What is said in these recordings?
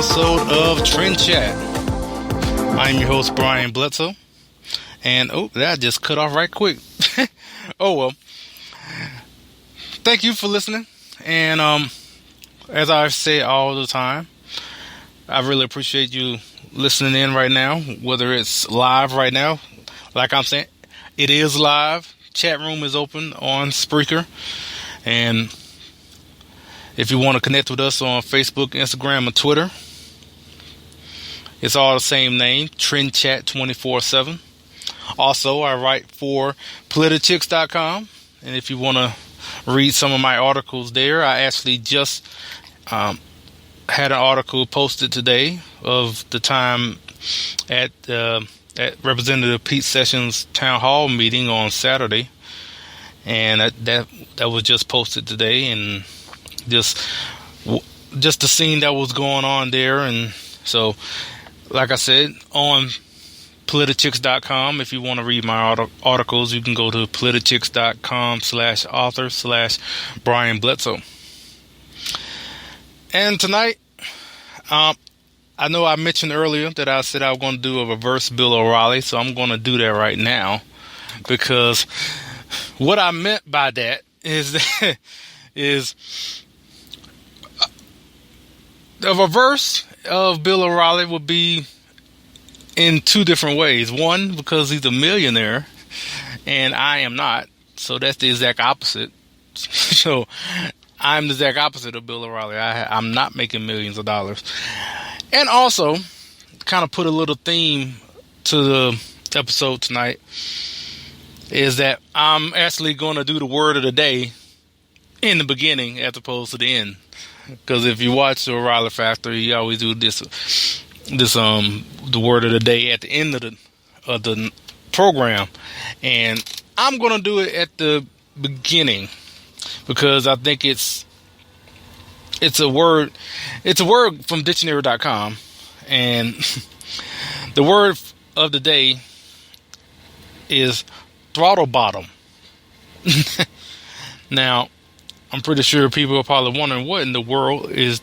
episode of TrendChat. I'm your host, Brian Bledsoe. And, that just cut off right quick. Oh, well. Thank you for listening. And, as I say all the time, I really appreciate you listening in right now, whether it's live right now. Like I'm saying, it is live. Chat room is open on Spreaker. And if you want to connect with us on Facebook, Instagram, and Twitter, it's all the same name, TrendChat 24/7. Also, I write for politichicks.com, and if you want to read some of my articles there, I actually just had an article posted today of the time at Representative Pete Sessions' town hall meeting on Saturday, and that was just posted today, and just the scene that was going on there. And so, like I said, on politichicks.com, if you want to read my articles, you can go to politichicks.com/author/Brian Bledsoe. And tonight, I know I mentioned earlier that I said I was going to do a reverse Bill O'Reilly, so I'm going to do that right now, because what I meant by that is the reverse of Bill O'Reilly would be in two different ways. One, because he's a millionaire and I am not, so that's the exact opposite. So I'm the exact opposite of Bill O'Reilly. I'm not making millions of dollars. And also, kind of put a little theme to the episode tonight, is that I'm actually going to do the word of the day in the beginning as opposed to the end. Because if you watch the O'Reilly Factor, you always do the word of the day at the end of the program, and I'm gonna do it at the beginning because I think it's a word from dictionary.com, and the word of the day is throttle bottom. Now, I'm pretty sure people are probably wondering what in the world is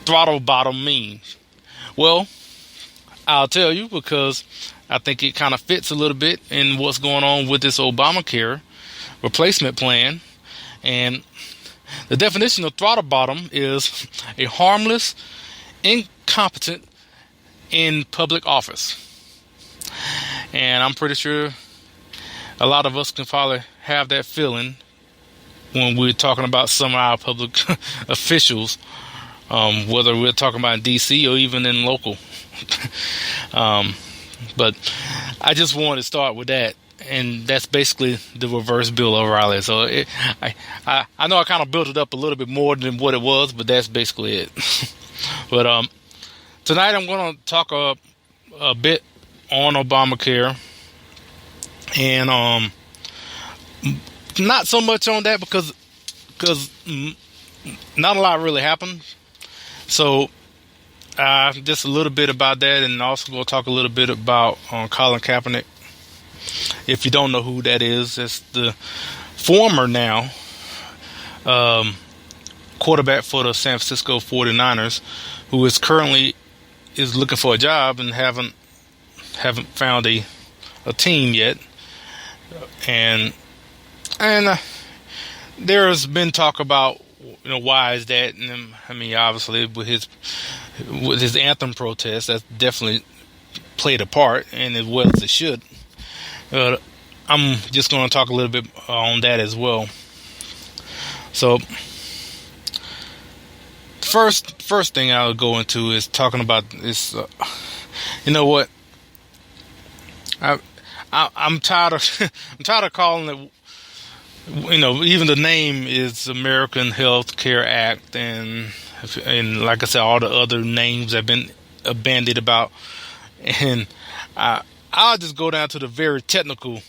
throttle bottom means. Well, I'll tell you, because I think it kind of fits a little bit in what's going on with this Obamacare replacement plan. And the definition of throttle bottom is a harmless, incompetent in public office. And I'm pretty sure a lot of us can probably have that feeling when we're talking about some of our public officials, whether we're talking about in D.C. or even in local. But I just wanted to start with that, and that's basically the reverse Bill O'Reilly. So I know I kind of built it up a little bit more than what it was, but that's basically it. But tonight I'm going to talk a bit on Obamacare, and not so much on that because not a lot really happened. So just a little bit about that, and also going to talk a little bit about Colin Kaepernick. If you don't know who that is, that's the former now quarterback for the San Francisco 49ers, who is currently looking for a job and haven't found a team yet. And there's been talk about, why is that? And I mean, obviously with his anthem protest, that's definitely played a part, and as well as it should. I'm just going to talk a little bit on that as well. So, first thing I'll go into is talking about this. You know what? I'm tired of calling it. Even the name is American Health Care Act, and like I said, all the other names have been bandied about, and I'll just go down to the very technical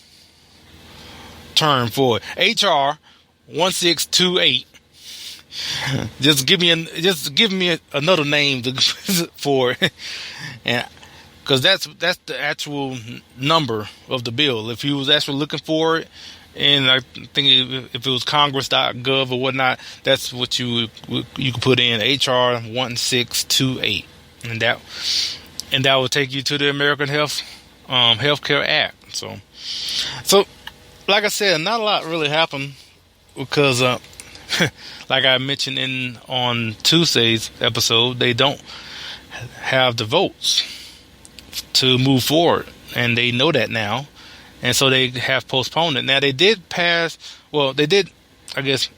term for it. HR 1628. Just give me another name for it, and because that's the actual number of the bill. If you was actually looking for it, And I think if it was Congress.gov or whatnot, that's what you could put in HR 1628, and that will take you to the American Healthcare Act. So like I said, not a lot really happened because, like I mentioned on Tuesday's episode, they don't have the votes to move forward, and they know that now. And so they have postponed it. Now they did pass. Well, they did, I guess,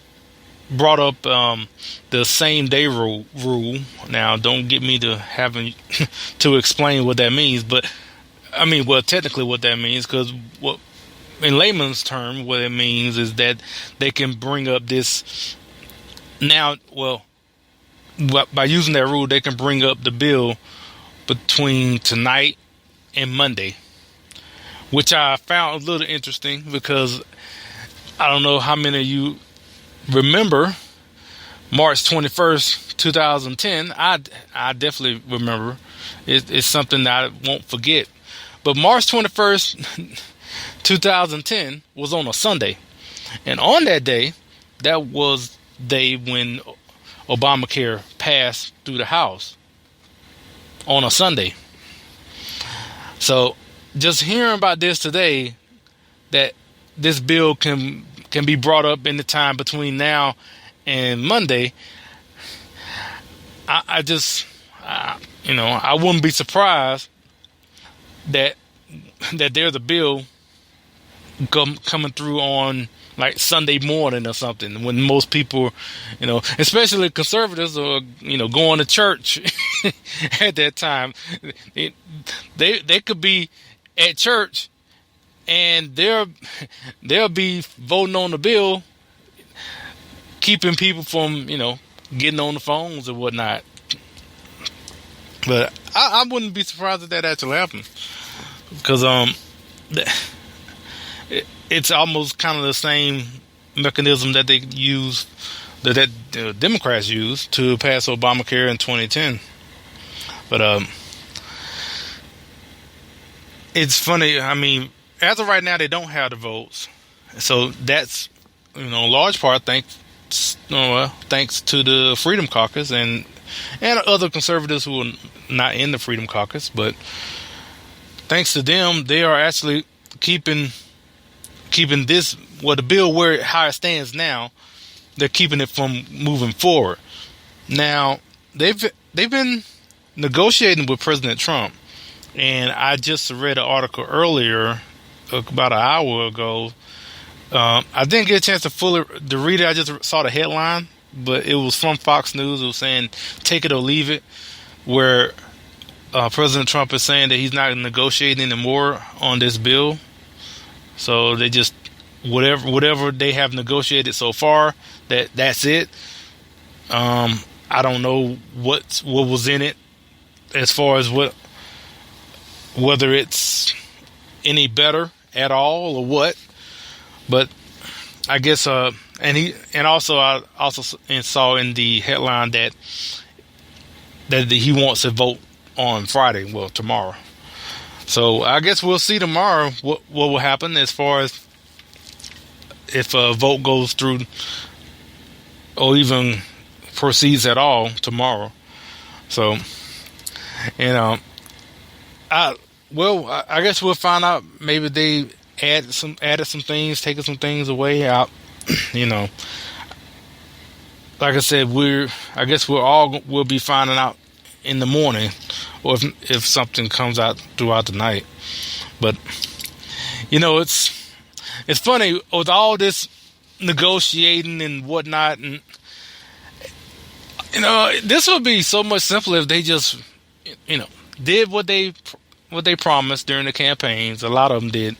brought up the same day rule. Now, don't get me to having to explain what that means, but I mean, well, technically, what that means, because what in layman's term, what it means is that they can bring up this now. Well, by using that rule, they can bring up the bill between tonight and Monday, which I found a little interesting because I don't know how many of you remember March 21st, 2010. I definitely remember. It's something that I won't forget. But March 21st, 2010 was on a Sunday. And on that day, that was the day when Obamacare passed through the House on a Sunday. So just hearing about this today, that this bill can be brought up in the time between now and Monday, I wouldn't be surprised that there's a bill coming through on like Sunday morning or something, when most people, especially conservatives, are going to church at that time. They could be at church and they'll be voting on the bill, keeping people from getting on the phones or whatnot. But I wouldn't be surprised if that actually happened, because it's almost kind of the same mechanism that they use, that Democrats used to pass Obamacare in 2010. But it's funny. I mean, as of right now, they don't have the votes, so that's large part thanks to the Freedom Caucus and other conservatives who are not in the Freedom Caucus. But thanks to them, they are actually keeping this, the bill how it stands now. They're keeping it from moving forward. Now they've been negotiating with President Trump, and I just read an article earlier, about an hour ago. I didn't get a chance to read it. I just saw the headline, but it was from Fox News. It was saying "take it or leave it," where President Trump is saying that he's not negotiating anymore on this bill. So they just whatever they have negotiated so far, that's it. I don't know what was in it, as far as whether it's any better at all or what. But I guess I also saw in the headline that he wants to vote on Friday, well, tomorrow. So I guess we'll see tomorrow what will happen, as far as if a vote goes through or even proceeds at all tomorrow. So, I guess we'll find out. Maybe they added some things, taking some things away out. Like I said, we'll be finding out in the morning, or if something comes out throughout the night. But it's funny with all this negotiating and whatnot, and this would be so much simpler if they just did what they promised during the campaigns. A lot of them did,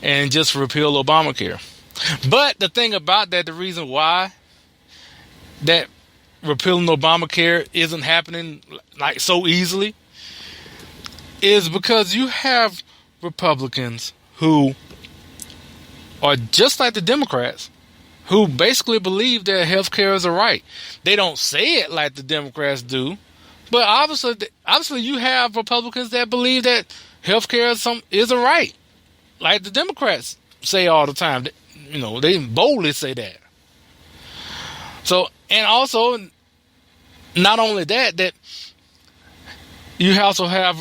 and just repeal Obamacare. But the thing about that, the reason why that repealing Obamacare isn't happening like so easily, is because you have Republicans who are just like the Democrats, who basically believe that healthcare is a right. They don't say it like the Democrats do, but obviously you have Republicans that believe that healthcare is a right, like the Democrats say all the time. they boldly say that. So, and also, not only that you also have,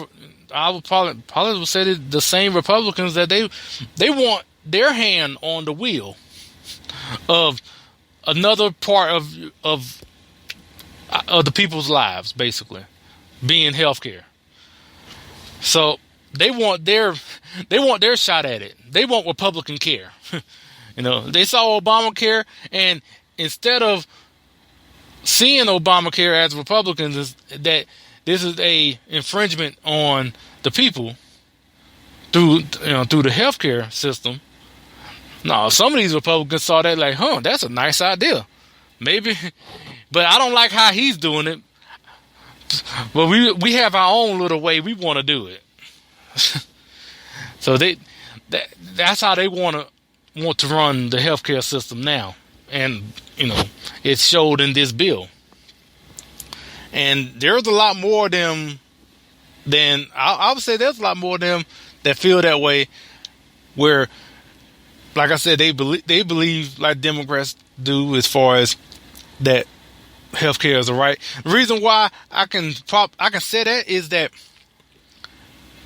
I would probably say that the same Republicans that they want their hand on the wheel of another part of the people's lives, basically being healthcare. So they want their shot at it. They want Republican care. They saw Obamacare, and instead of seeing Obamacare as Republicans, that this is a infringement on the people through the healthcare system. No, some of these Republicans saw that like, that's a nice idea, maybe, but I don't like how he's doing it. But we have our own little way we want to do it. So that's how they want to run the healthcare system now, and it showed in this bill. And there's a lot more of them than I would say. There's a lot more of them that feel that way. Where, like I said, they believe like Democrats do, as far as that healthcare is a right. The reason why I can say that is that,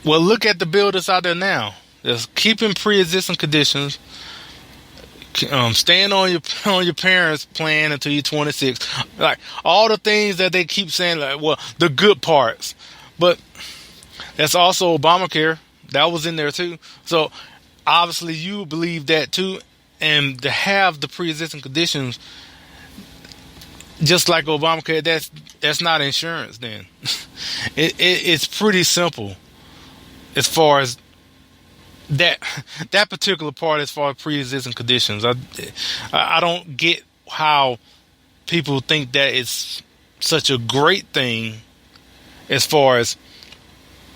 well, look at the bill that's out there now. It's keeping pre-existing conditions. Staying on your parents' plan until you're 26, like all the things that they keep saying, like, well, the good parts, but that's also Obamacare. That was in there too. So obviously you believe that too, and to have the pre-existing conditions, just like Obamacare, that's not insurance. Then it's pretty simple as far as that particular part, as far as pre-existing conditions. I don't get how people think that it's such a great thing as far as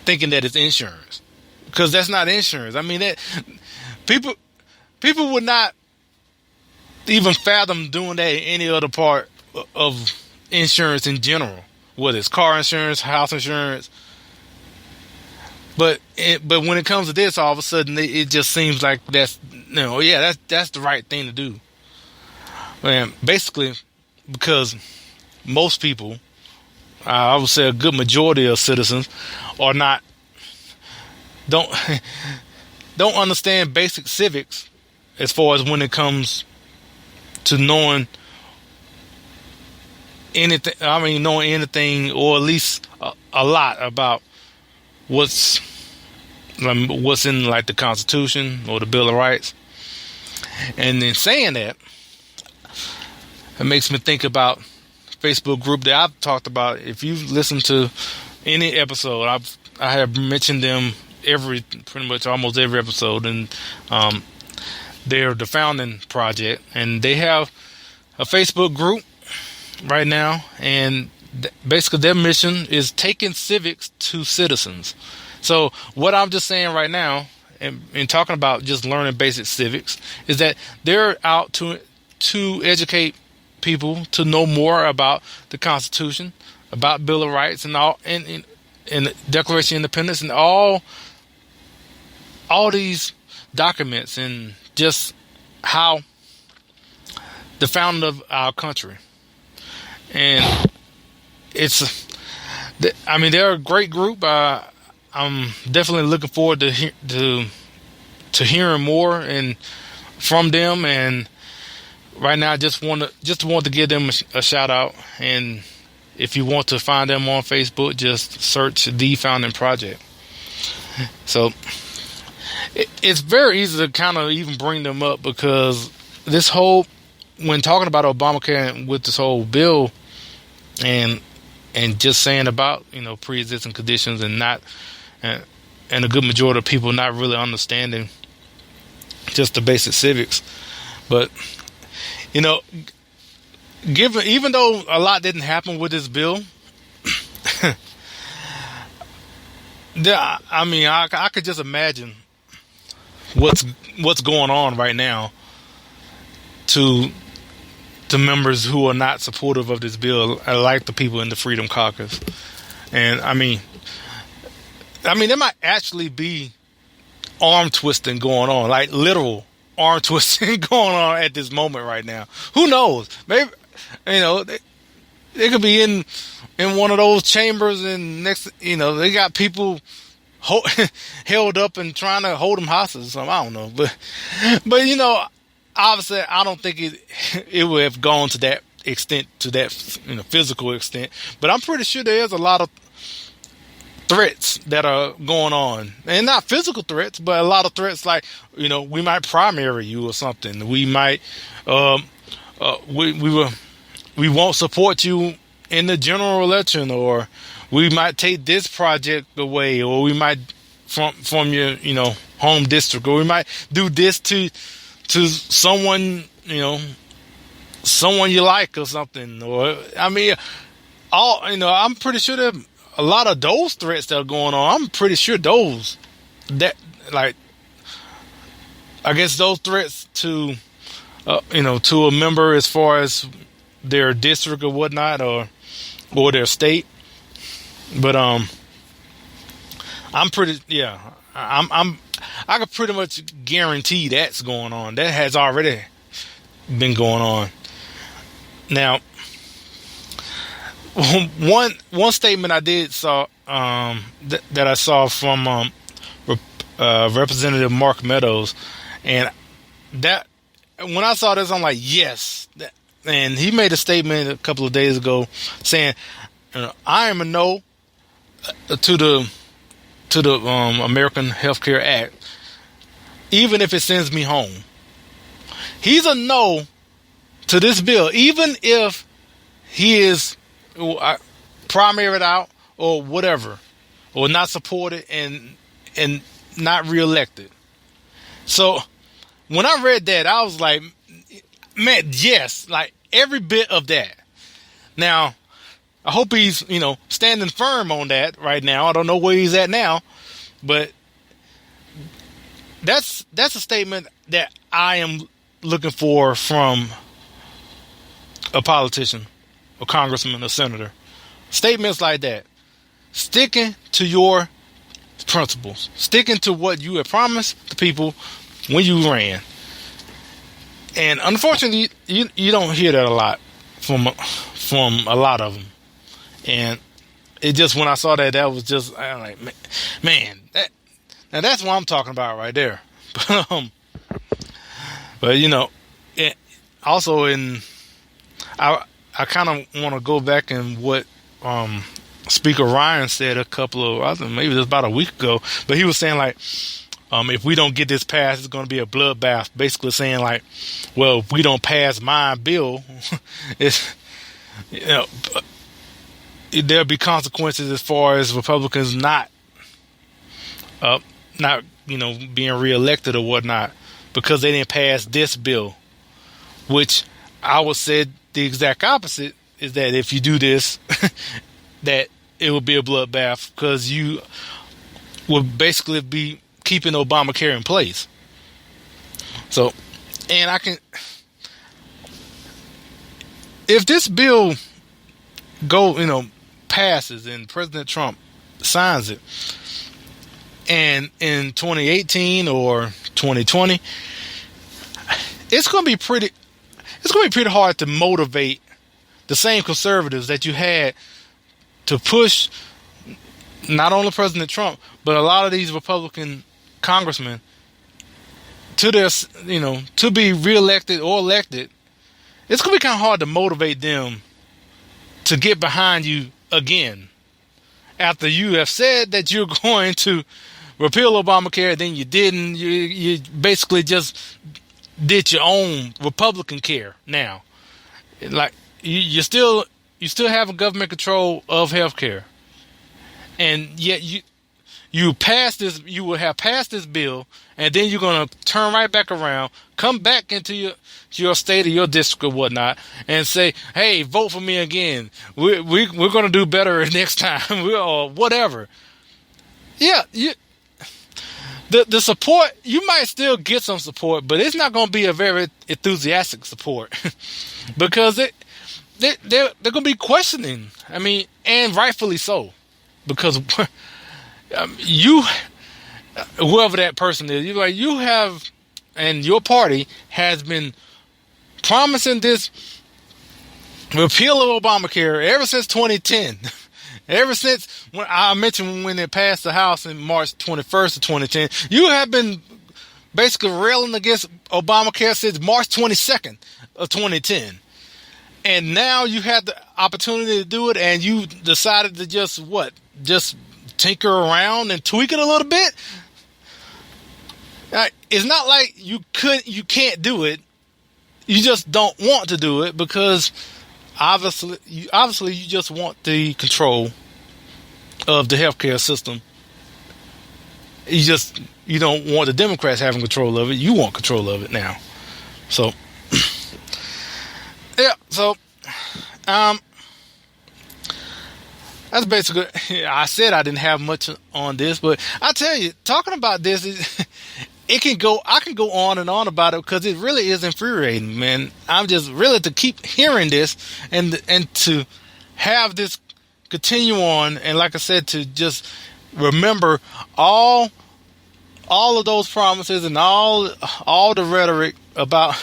thinking that it's insurance, because that's not insurance. I mean, that people would not even fathom doing that in any other part of insurance in general, whether it's car insurance, house insurance. But when it comes to this, all of a sudden it just seems like that's the right thing to do. And basically, because most people, I would say a good majority of citizens, don't understand basic civics as far as when it comes to knowing anything. I mean, knowing anything, or at least a lot about what's in like the Constitution or the Bill of Rights. And then saying that, it makes me think about Facebook group that I've talked about. If you've listened to any episode, I have mentioned them pretty much almost every episode, and they're the Founding Project, and they have a Facebook group right now, and basically their mission is taking civics to citizens. So what I'm just saying right now, and talking about just learning basic civics, is that they're out to educate people to know more about the Constitution, about Bill of Rights, and all, and the Declaration of Independence, and all these documents, and just how the founding of our country. And they're a great group. I'm definitely looking forward to hearing more and from them. And right now, I just want to give them a shout out. And if you want to find them on Facebook, just search The Founding Project. So it's very easy to kind of even bring them up, because when talking about Obamacare and with this whole bill, and just saying about pre-existing conditions, and a good majority of people not really understanding just the basic civics. But even though a lot didn't happen with this bill, I could just imagine what's going on right now to members who are not supportive of this bill, like the people in the Freedom Caucus. And there might actually be arm twisting going on, like literal arm twisting going on at this moment right now. Who knows? Maybe they could be in one of those chambers, and next, they got people held up and trying to hold them hostage or something. I don't know, but obviously, I don't think it would have gone to that extent, to that physical extent. But I'm pretty sure there is a lot of threats that are going on, and not physical threats, but a lot of threats like we might primary you or something. We might we won't support you in the general election, or we might take this project away, or we might from your home district, or we might do this to someone someone you like or something. Or I'm pretty sure that a lot of those threats that are going on, I'm pretty sure those threats to to a member as far as their district or whatnot, or their state. But I'm pretty I could pretty much guarantee that's going on. That has already been going on. Now, one statement I did saw that I saw from Representative Mark Meadows, and that when I saw this, I'm like, yes. And he made a statement a couple of days ago saying, I am a no to the American Health Care Act, even if it sends me home. He's a no to this bill, even if he is primaried out or whatever, or not supported and not reelected. So when I read that, I was like, man, yes, like every bit of that. Now, I hope he's, standing firm on that right now. I don't know where he's at now, but that's a statement that I am looking for from a politician, a congressman, a senator. Statements like that. Sticking to your principles. Sticking to what you had promised the people when you ran. And unfortunately, you don't hear that a lot from a lot of them. And it just, when I saw that was just, I'm like, man, that's what I'm talking about right there. But it also I kind of want to go back and what Speaker Ryan said I think maybe just about a week ago, but he was saying like, if we don't get this passed, it's going to be a bloodbath. Basically saying like, well, if we don't pass my bill, it's there'll be consequences as far as Republicans not being reelected or whatnot because they didn't pass this bill. Which I would say the exact opposite is that if you do this, that it will be a bloodbath because you will basically be keeping Obamacare in place. So, and if this bill passes and President Trump signs it, and in 2018 or 2020, it's going to be pretty hard to motivate the same conservatives that you had to push not only President Trump, but a lot of these Republican congressmen to their, to be reelected or elected. It's going to be kind of hard to motivate them to get behind you again after you have said that you're going to repeal Obamacare, then you didn't. You basically just did your own Republican care now. Like you still have a government control of healthcare, and yet you passed this. You will have passed this bill, and then you're gonna turn right back around, come back into your state or your district or whatnot, and say, "Hey, vote for me again. We're gonna do better next time," or whatever. Yeah, the support, you might still get some support, but it's not going to be a very enthusiastic support because they're going to be questioning. I mean, and rightfully so, because you, whoever that person is, you have and your party has been promising this repeal of Obamacare ever since 2010. Ever since when I mentioned when it passed the House in March 21st of 2010, you have been basically railing against Obamacare since March 22nd of 2010. And now you had the opportunity to do it, and you decided to just tinker around and tweak it a little bit. It's not like you can't do it. You just don't want to do it because obviously you just want the control of the healthcare system. You don't want the Democrats having control of it. You want control of it now. So yeah, so that's basically. I said I didn't have much on this, but I tell you, talking about this I can go on and on about it because it really is infuriating, man. I'm just really to keep hearing this and to have this continue on, and like I said, to just remember all of those promises and all the rhetoric about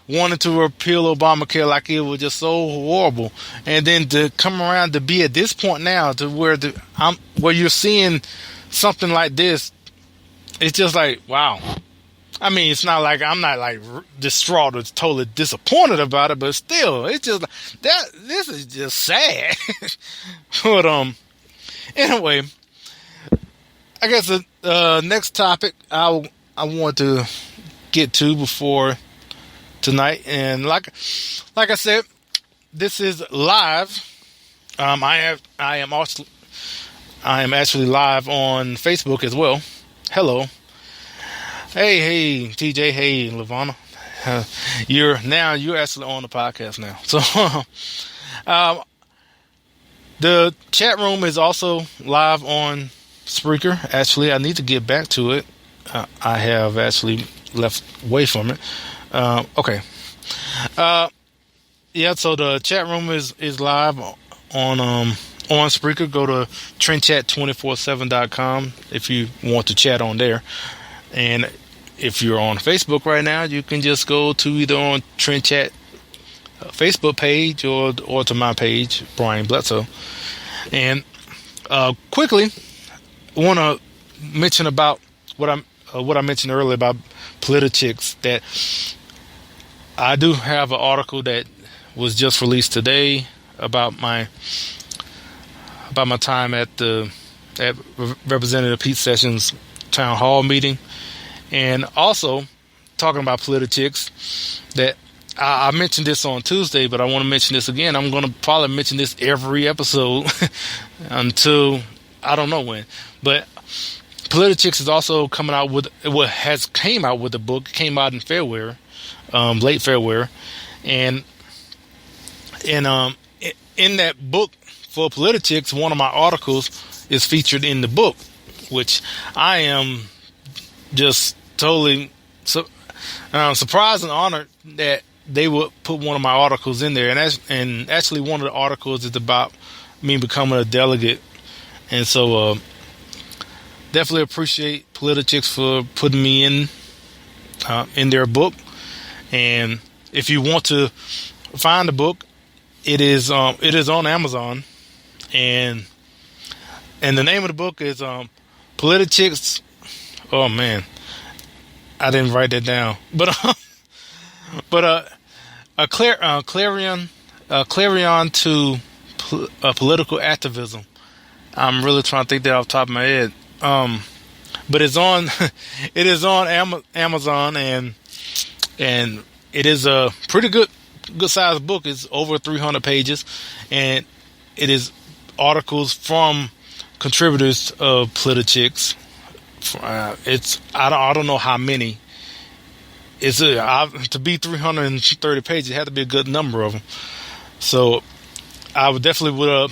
wanting to repeal Obamacare like it was just so horrible, and then to come around to be at this point now to where you're seeing something like this. It's just like, wow. I mean, it's not like I'm not like distraught or totally disappointed about it, but still, it's just that this is just sad. But anyway, I guess the next topic I want to get to before tonight, and like I said, this is live. I am actually live on Facebook as well. Hello. Hey, TJ. Hey, Lavana. You're actually on the podcast now. So, the chat room is also live on Spreaker. Actually, I need to get back to it. I have actually left away from it. Okay. Yeah. So the chat room is live on Spreaker. Go to TrendChat247.com if you want to chat on there. And if you're on Facebook right now, you can just go to either on TrendChat Facebook page or to my page, Brian Bledsoe. And quickly, I want to mention about what I mentioned earlier about politics. That I do have an article that was just released today about my time at Representative Pete Sessions' town hall meeting, and also talking about politics. That I mentioned this on Tuesday, but I want to mention this again. I'm going to probably mention this every episode until I don't know when. But politics is also coming out with came out with a book. It came out in February, late February, and in that book for politics, one of my articles is featured in the book, which I am just totally surprised and honored that they would put one of my articles in there. And actually one of the articles is about me becoming a delegate. And so definitely appreciate politics for putting me in their book. And if you want to find the book, it is on Amazon. And the name of the book is Politics. Oh man, I didn't write that down. But a clarion to political activism. I'm really trying to think that off the top of my head. But it's on it is on Amazon, and it is a pretty good sized book. It's over 300 pages, and it is articles from contributors of politics. I don't know how many. To be 330 pages, it had to be a good number of them. So I would definitely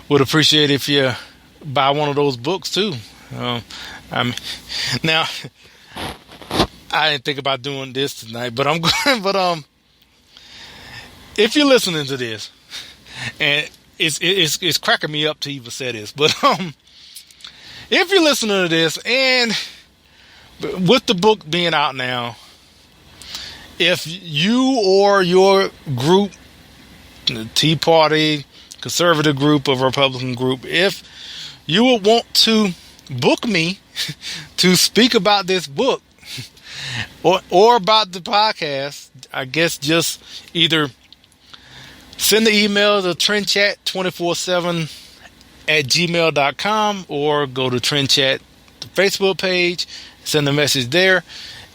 would appreciate if you buy one of those books too. Now I didn't think about doing this tonight, but I'm going. But if you're listening to this, and it's cracking me up to even say this, but if you're listening to this and with the book being out now, if you or your group, the Tea Party, conservative group, or Republican group, if you would want to book me to speak about this book or about the podcast, I guess just either send the email to trendchat247@gmail.com or go to TrendChat Facebook page, send a message there.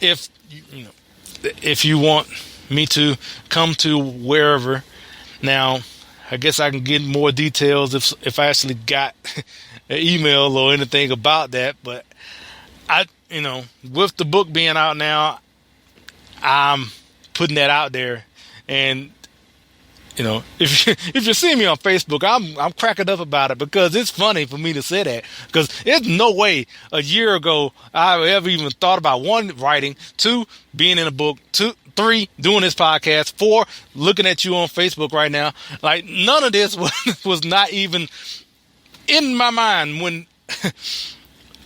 If you want me to come to wherever. Now, I guess I can get more details if I actually got an email or anything about that. But with the book being out now, I'm putting that out there. And if you see me on Facebook, I'm cracking up about it because it's funny for me to say that, because there's no way a year ago I ever even thought about, 1, writing, 2, being in a book, 3, doing this podcast, 4, looking at you on Facebook right now. Like, none of this was not even in my mind when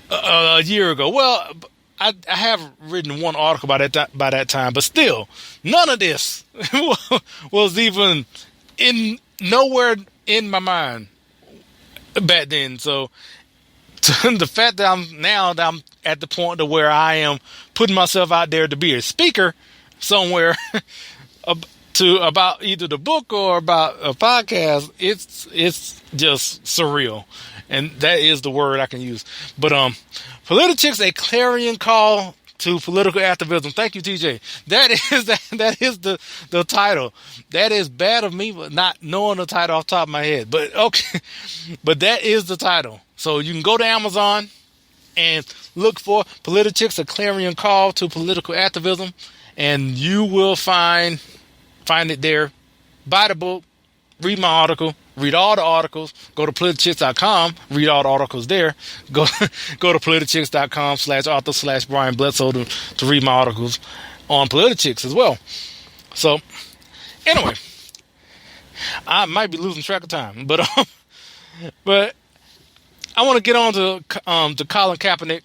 a year ago. Well, I have written 1 article by that time, but still, none of this was even nowhere in my mind back then. So the fact that I'm at the point to where I am putting myself out there to be a speaker somewhere about either the book or about a podcast, it's just surreal. And that is the word I can use. But Politics, a clarion call to political activism. Thank you, TJ. That is the title. That is bad of me, but not knowing the title off the top of my head. But okay, but that is the title. So you can go to Amazon and look for Politics, a clarion call to political activism, and you will find it there. Buy the book, read my article, read all the articles. Go to politichicks.com, read all the articles there. Go to politichicks.com/author/Brian Bledsoe to read my articles on Politichicks as well. So, anyway, I might be losing track of time, but I want to get on to Colin Kaepernick,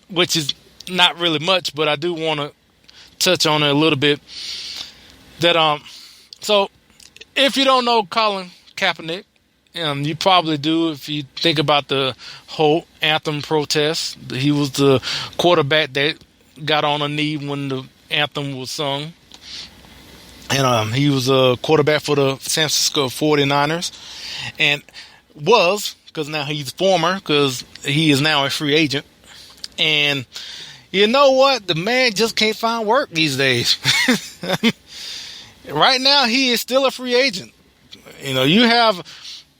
which is not really much, but I do want to touch on it a little bit. So if you don't know Colin Kaepernick, you probably do if you think about the whole anthem protest. He was the quarterback that got on a knee when the anthem was sung. And he was a quarterback for the San Francisco 49ers. And because now he's former, because he is now a free agent. And you know what? The man just can't find work these days. Right now, he is still a free agent. You have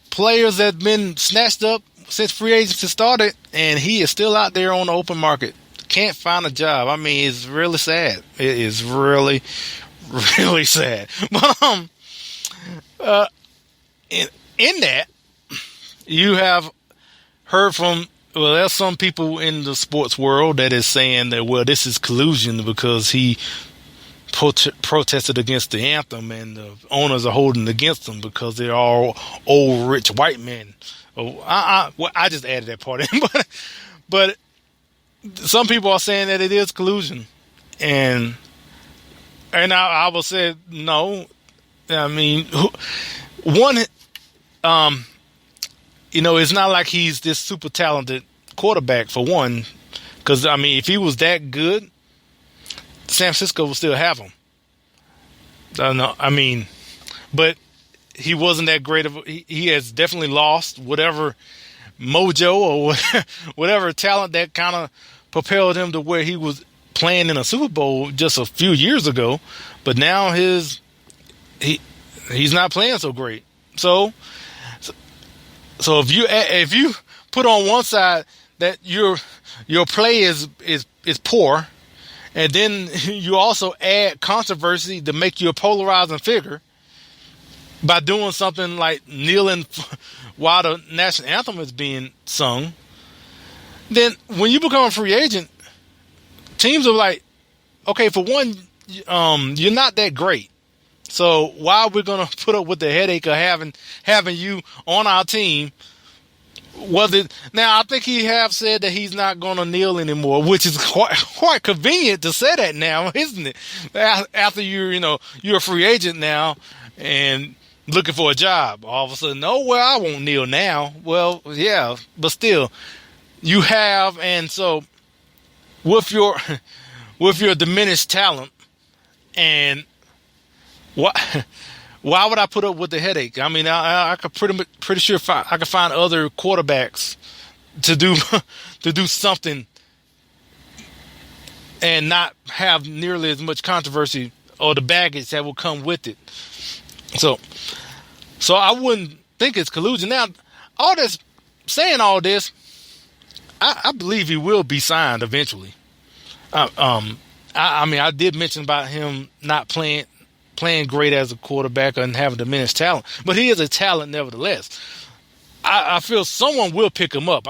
players that have been snatched up since free agency started, and he is still out there on the open market. Can't find a job. I mean, it's really sad. It is really, really sad. But in that, you have heard from, there's some people in the sports world that is saying that, this is collusion because he protested against the anthem, and the owners are holding against them because they're all old, rich white men. I just added that part in, but some people are saying that it is collusion, and I will say no. I mean, it's not like he's this super talented quarterback for one, because I mean, if he was that good, San Francisco will still have him. But he wasn't that great of. He has definitely lost whatever mojo or whatever talent that kind of propelled him to where he was playing in a Super Bowl just a few years ago. But now he's not playing so great. So if you put on one side that your play is poor, and then you also add controversy to make you a polarizing figure by doing something like kneeling while the national anthem is being sung, then when you become a free agent, teams are like, okay, for one, you're not that great. So why are we going to put up with the headache of having you on our team Now I think he have said that he's not going to kneel anymore, which is quite convenient to say that now, isn't it? After you're a free agent now and looking for a job, all of a sudden, oh well, I won't kneel now. Well, yeah, but still, you have, and so with your diminished talent, and what? Why would I put up with the headache? I mean, I could pretty sure I could find other quarterbacks to do to do something and not have nearly as much controversy or the baggage that will come with it. So I wouldn't think it's collusion. Now, all this I believe he will be signed eventually. I mean, I did mention about him not playing great as a quarterback and having diminished talent, but he is a talent nevertheless. I feel someone will pick him up.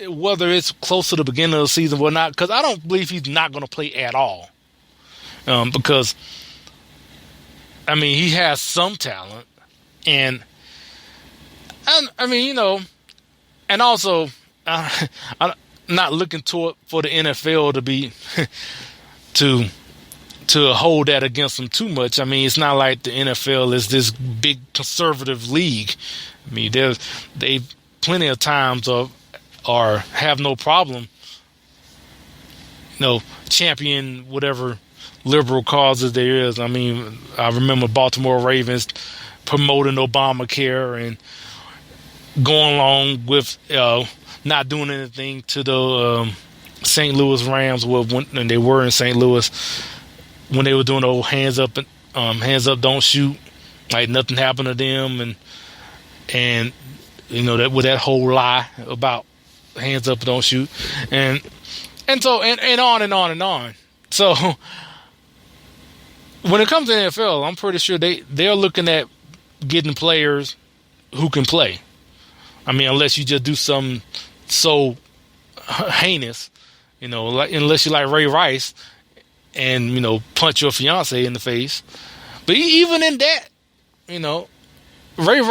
Whether it's close to the beginning of the season or not, because I don't believe he's not going to play at all. Because, I mean, he has some talent, and I mean, and also, I'm not looking for the NFL to be to hold that against them too much. I mean, it's not like the NFL is this big conservative league. I mean, they plenty of times or have no problem, champion whatever liberal causes there is. I mean, I remember Baltimore Ravens promoting Obamacare and going along with not doing anything to the St. Louis Rams when they were in St. Louis, when they were doing the old hands up, don't shoot, like nothing happened to them, and that with that whole lie about hands up, don't shoot, and so and on and on and on. So when it comes to the NFL, I'm pretty sure they're looking at getting players who can play. I mean, unless you just do something so heinous, unless you like Ray Rice and punch your fiance in the face. But even in that, Ray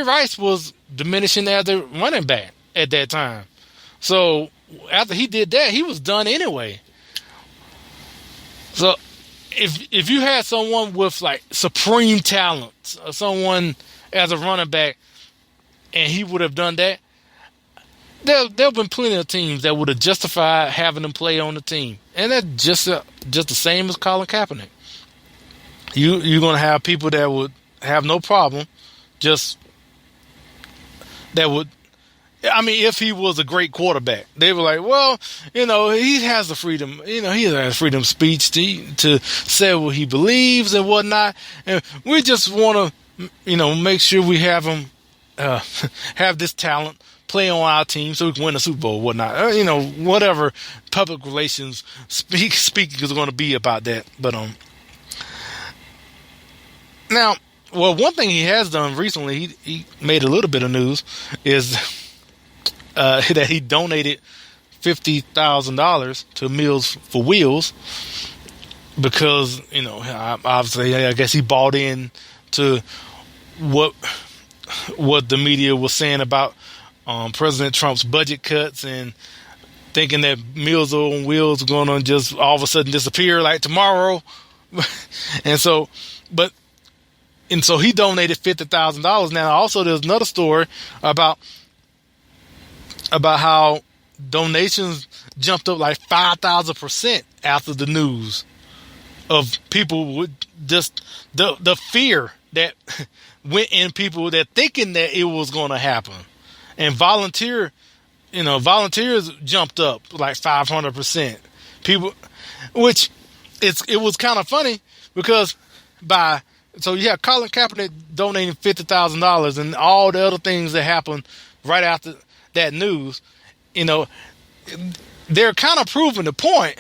Rice was diminishing as a running back at that time. So after he did that, he was done anyway. So if you had someone with like supreme talent, or someone as a running back, and he would have done that, there have been plenty of teams that would have justified having him play on the team, and that's just the same as Colin Kaepernick. You're going to have people that would have no problem, if he was a great quarterback, they were like, well, he has the freedom, he has freedom of speech to say what he believes and whatnot, and we just want to, make sure we have him have this talent, play on our team so we can win a Super Bowl or whatnot. Whatever public relations speaking is going to be about that. But now, well, one thing he has done recently, he made a little bit of news, is that he donated $50,000 to Meals for Wheels because, obviously, I guess he bought in to what the media was saying about President Trump's budget cuts and thinking that Meals on Wheels are going to just all of a sudden disappear like tomorrow. And so he donated $50,000. Now, also there's another story about how donations jumped up like 5,000% after the news of people with just the fear that went in people that thinking that it was going to happen, and volunteers jumped up like 500%. People, which it was kind of funny because so you have Colin Kaepernick donating $50,000 and all the other things that happened right after that news. They're kind of proving the point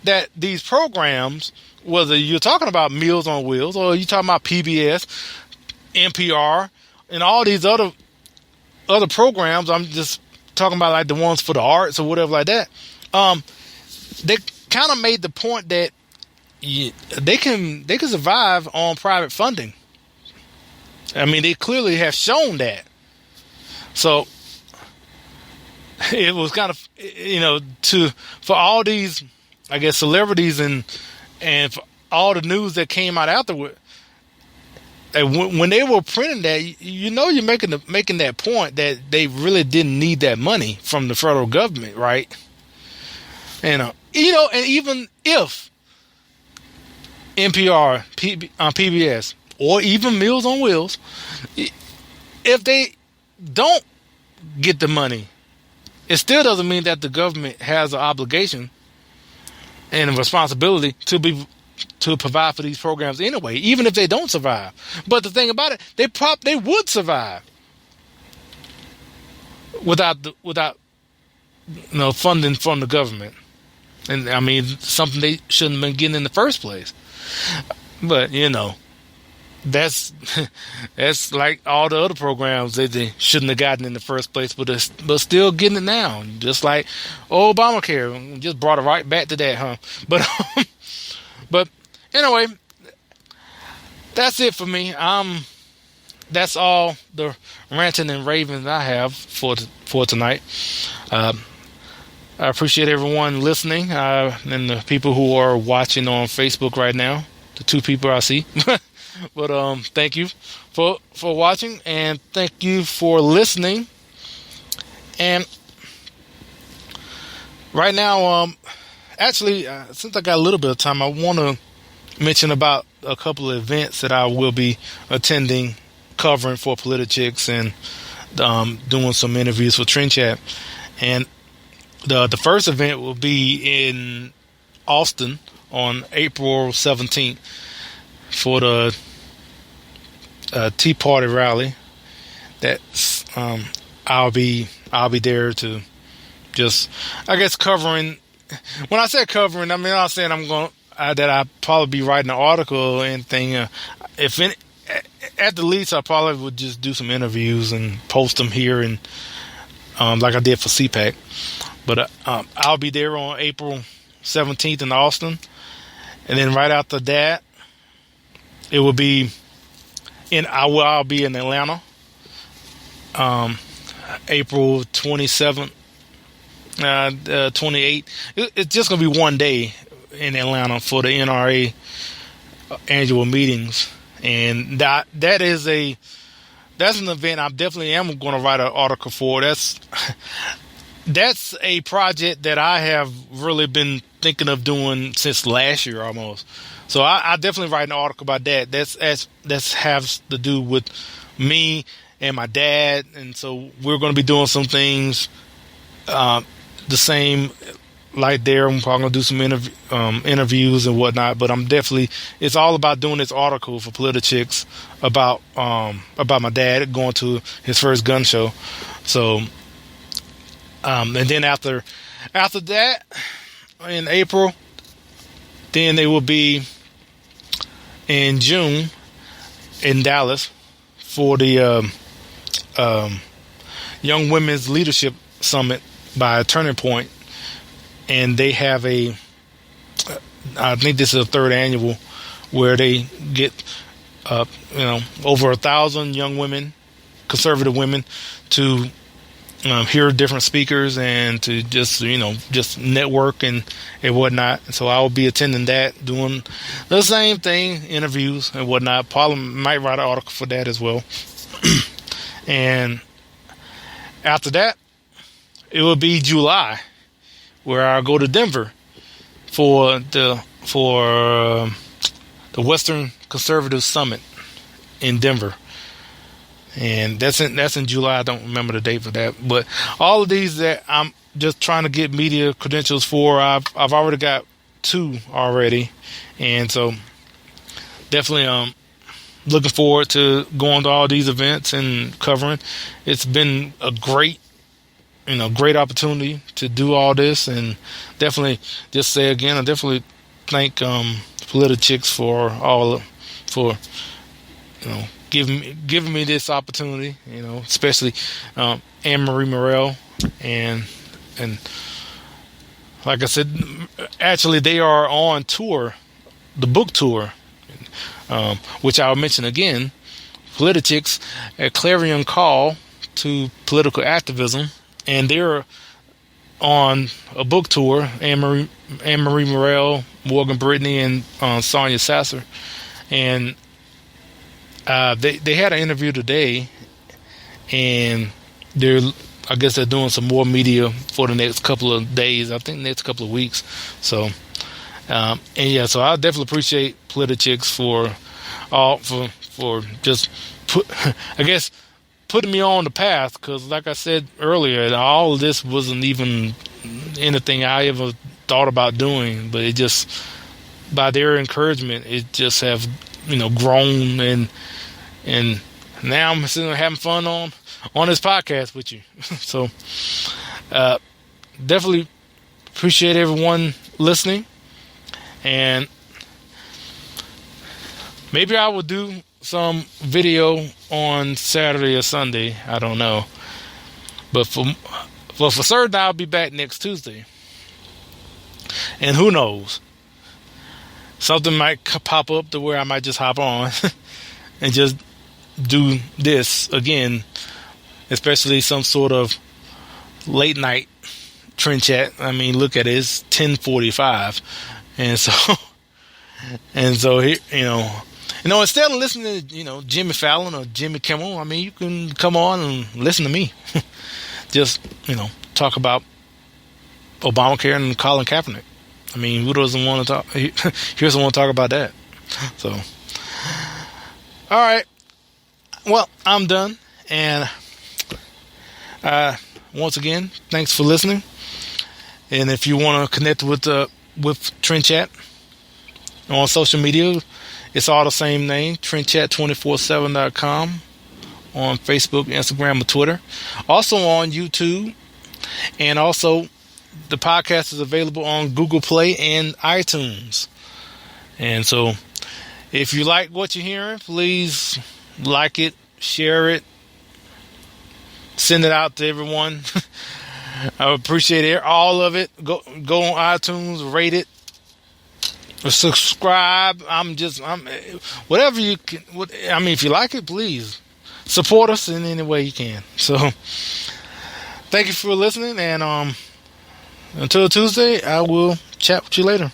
that these programs, whether you're talking about Meals on Wheels or you're talking about PBS, NPR, and all these other programs, I'm just talking about like the ones for the arts or whatever like that, they kind of made the point that they can survive on private funding. I mean, they clearly have shown that. So it was kind of, to for all these, I guess, celebrities and for all the news that came out afterward. And when they were printing that, you're making that point that they really didn't need that money from the federal government, right? And and even if NPR, PBS, or even Meals on Wheels, if they don't get the money, it still doesn't mean that the government has an obligation and a responsibility to provide for these programs anyway, even if they don't survive. But the thing about it, they would survive without funding from the government. And I mean, something they shouldn't have been getting in the first place. But that's that's like all the other programs that they shouldn't have gotten in the first place, but still getting it now. Just like Obamacare, just brought it right back to that, huh? But anyway, that's it for me. That's all the ranting and raving I have for tonight. I appreciate everyone listening, and the people who are watching on Facebook right now. The 2 people I see. But thank you for watching, and thank you for listening. And right now, actually, since I got a little bit of time, I want to mention about a couple of events that I will be attending, covering for Politichicks, and doing some interviews for TrendChat. And the first event will be in Austin on April 17th for the Tea Party rally. That's I'll be there to just, I guess, covering. When I say covering, I mean, I'm saying that I'll probably be writing an article or anything. At the least, I probably would just do some interviews and post them here, and like I did for CPAC. But I'll be there on April 17th in Austin. And then right after that, it will be I'll be in Atlanta, April 27th, 28th. It's just going to be one day in Atlanta for the NRA annual meetings. And that's an event I definitely am going to write an article for. That's a project that I have really been thinking of doing since last year almost. So I definitely write an article about that. That's has to do with me and my dad, and so we're going to be doing some things the same like there. I'm probably going to do some interviews and whatnot. But it's all about doing this article for Politichicks about my dad going to his first gun show. So. And then after that, in April, then they will be in June in Dallas for the Young Women's Leadership Summit by Turning Point, and they have I think this is a 3rd annual, where they get over 1,000 young women, conservative women, to hear different speakers and to just network and whatnot. So I will be attending that, doing the same thing, interviews and whatnot. Probably might write an article for that as well. And after that, it will be July, where I'll go to Denver for the Western Conservative Summit in Denver. And that's in July. I don't remember the date for that, but all of these that I'm just trying to get media credentials for, I've already got 2 already, and so definitely looking forward to going to all these events and covering. It's been a great opportunity to do all this, and definitely just say again, I definitely thank Politichicks for giving me this opportunity, especially Anne Marie Morrell, and like I said, actually they are on tour, the book tour, which I'll mention again. Politichicks, a clarion call to political activism, and they're on a book tour. Anne Marie Morel, Morgan Brittany, and Sonia Sasser, and they had an interview today, and I guess they're doing some more media for the next couple of days. I think next couple of weeks. So, and yeah, so I definitely appreciate Politichicks for just putting me on the path, because like I said earlier, all of this wasn't even anything I ever thought about doing, but it just, by their encouragement, it just have grown, and now I'm sitting there having fun on this podcast with you. So definitely appreciate everyone listening, and maybe I will do some video on Saturday or Sunday. I don't know, but for certain, I'll be back next Tuesday. And who knows? Something might pop up to where I might just hop on and just do this again, especially some sort of late night trend chat. I mean, look at it, it's 10:45, and so here, instead of listening to Jimmy Fallon or Jimmy Kimmel, I mean, you can come on and listen to me. Just talk about Obamacare and Colin Kaepernick. I mean, who doesn't want to talk? He doesn't want to talk about that. So, all right. Well, I'm done, and once again, thanks for listening. And if you want to connect with TrendChat on social media, it's all the same name, TrendChat247.com, on Facebook, Instagram, or Twitter. Also on YouTube, and also the podcast is available on Google Play and iTunes. And so, if you like what you're hearing, please like it, share it, send it out to everyone. I appreciate all of it. Go on iTunes, rate it, subscribe. I'm whatever you can. I mean, if you like it, please support us in any way you can. So, thank you for listening, and until Tuesday, I will chat with you later.